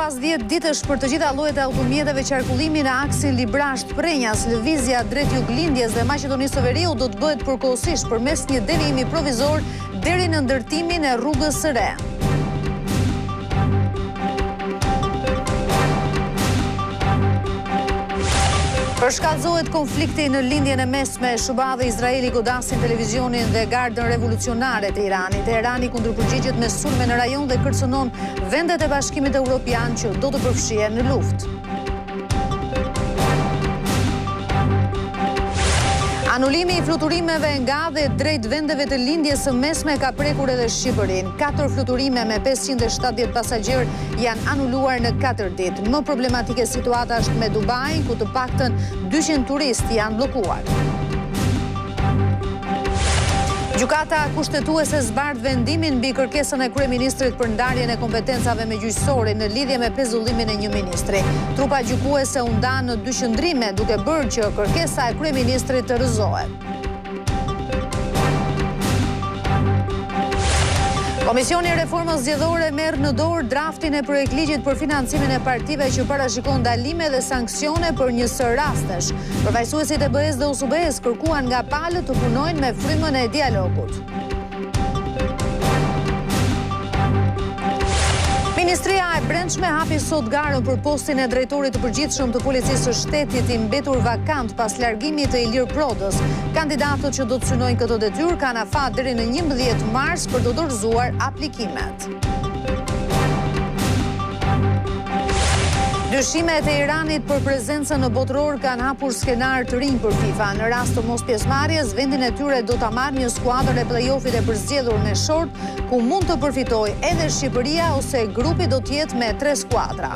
Pas 10 ditësh për të gjitha llojet e automjeteve, qarkullimi në aksin Librasht-Prenjas, lëvizja drejt Juglindjes dhe Maqedonisë së Veriut do të bëhet përkohësisht përmes një devijimi provizor deri në ndërtimin e rrugës së re. Përshkallëzohet konflikti në lindjen e mesme, SBA dhe Izraeli godasin televizionin dhe gardën revolucionare të Iranit. Teherani kundërpërgjigjet me sulme në rajon dhe kërcënon vendet e Bashkimit Evropian që do të përfshihen në luftë. Anulimi i fluturimeve nga dhe drejt vendeve të lindjes së mesme ka prekur edhe Shqipërinë. 4 fluturime me 570 pasagjerë janë anuluar në 4 ditë. Më problematike situata është me Dubai, ku të paktën 200 turistë janë bllokuar. Gjykata kushtetuese zbardh vendimin mbi kërkesën e kryeministrit për ndarjen e kompetencave me gjyqësori në lidhje me pezullimin e një ministri. Trupa gjykuese u nda në 2 qëndrime, duke bërë që kërkesa e kryeministrit të rrëzohet. Komisioni i Reformës Zgjedhore merr në dorë draftin e projektligjit për financimin e partive që parashikon ndalime dhe sanksione për një sër rastesh. Përfaqësuesit e BE-s dhe USB-s kërkuan nga palët të punojnë me frymën e dialogut. Ministria e Brendshme hapi sot garën për postin e drejtorit të përgjithshëm të Policisë së Shtetit i mbetur vakant pas largimit të Ilir Prodës. Kandidatët që do të synojnë këtë detyrë kanë afat deri në 11 mars për të dorëzuar aplikimet. Dyshimet e Iranit për prezencën në botëror kanë hapur skenar të rinj për FIFA. Në rast të mos pjesëmarrjes, vendin e tyre do ta marrë një skuadër e play-offit e përzgjedhur me short, ku mund të përfitojë edhe Shqipëria ose grupi do të jetë me 3 skuadra.